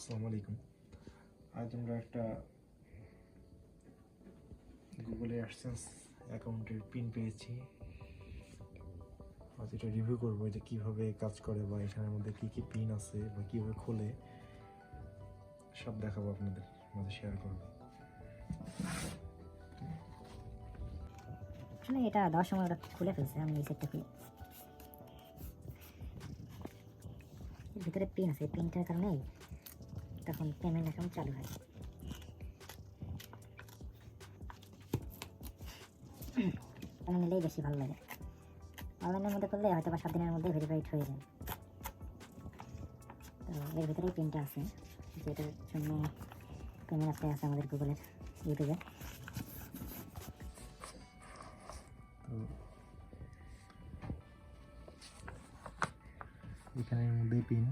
আসসালামু আলাইকুম। আজ আমরা একটা গুগলে অ্যাডসেন্স অ্যাকাউন্টের পিন পেয়েছি। আজ এটা রিভিউ করবো, এটা কীভাবে কাজ করে বা এখানের মধ্যে কী কী পিন আছে বা কীভাবে খোলে সব দেখাবো, আপনাদের মাঝে শেয়ার করবো। আসলে এটা দেওয়ার সময় ওটা খুলে ফেলছে, আমি এই সেটটা খুলে ভিতরে পিন আছে, পিনটার কারণে তখন পেমেন্ট অ্যাকাউন্ট চালু হয়। আমি নিলেই বেশি ভালো লাগে, অনলাইনের মধ্যে করলে হয়তো বা 7 দিনের মধ্যে ভেরিফাইড হয়ে যায়। তো এর ভিতরেই পিনটা আছে, যেটার জন্য পেমেন্ট অ্যাপ্লাই আছে আমাদের গুগলের ইউটিউবে। তো এখানের মধ্যেই পিন,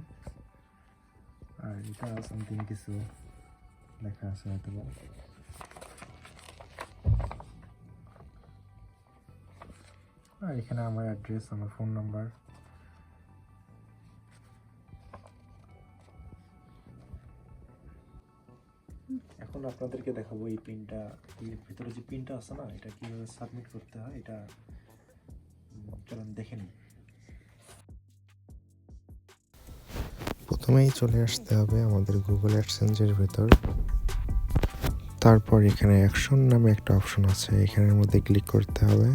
আর এটা সামথিং কিছু লেখা আছে হয়তো। আর এখানে আমার অ্যাড্রেস, আমার ফোন নাম্বার। এখন আপনাদেরকে দেখাবো এই পিনটা, এর ভিতরে যে পিনটা আছে না, এটা কীভাবে সাবমিট করতে হয়, এটা চলুন দেখে নিই। প্রথমেই চলে আসতে হবে আমাদের গুগল অ্যাডসেন্সের ভেতর। তারপর এখানে অ্যাকশন নামে একটা অপশন আছে, এখানের মধ্যে ক্লিক করতে হবে।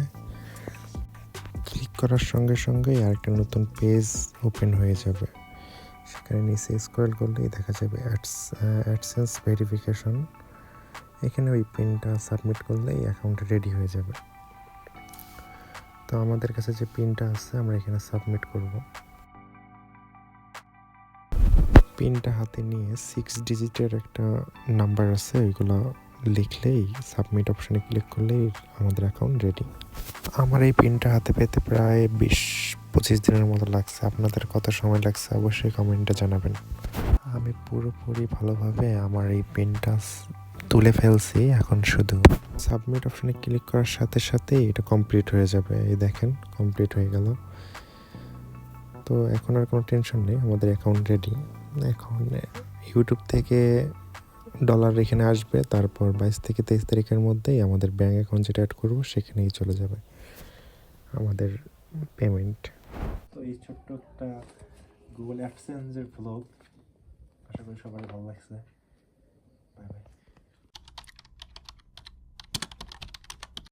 ক্লিক করার সঙ্গে সঙ্গেই আরেকটা নতুন পেজ ওপেন হয়ে যাবে। সেখানে নিচে স্ক্রল করলেই দেখা যাবে অ্যাডসেন্স ভেরিফিকেশন। এখানে ওই পিনটা সাবমিট করলেই অ্যাকাউন্ট রেডি হয়ে যাবে। তো আমাদের কাছে যে পিনটা আছে আমরা এখানে সাবমিট করব। পিনটা হাতে নিয়ে 6 ডিজিটের একটা নাম্বার আছে, ওইগুলো লিখলেই সাবমিট অপশানে ক্লিক করলেই আমাদের অ্যাকাউন্ট রেডি। আমার এই পিনটা হাতে পেতে প্রায় 20-25 দিনের মতো লাগছে। আপনাদের কত সময় লাগছে অবশ্যই কমেন্টে জানাবেন। আমি পুরোপুরি ভালোভাবে আমার এই পিনটা তুলে ফেলছি। এখন শুধু সাবমিট অপশানে ক্লিক করার সাথে সাথেই এটা কমপ্লিট হয়ে যাবে। এই দেখেন কমপ্লিট হয়ে গেল। তো এখন আর কোনো টেনশন নেই, আমাদের অ্যাকাউন্ট রেডি। এখন ইউটিউব থেকে ডলার এখানে আসবে, তারপর 22 থেকে 23 তারিখের মধ্যেই আমাদের ব্যাঙ্ক অ্যাকাউন্ট যেটা অ্যাড করবো সেখানেই চলে যাবে আমাদের পেমেন্ট। তো এই ছোট্ট একটা গুগল অ্যাডসেন্সের ব্লগ, আশা করি সবাই ভালো লাগছে।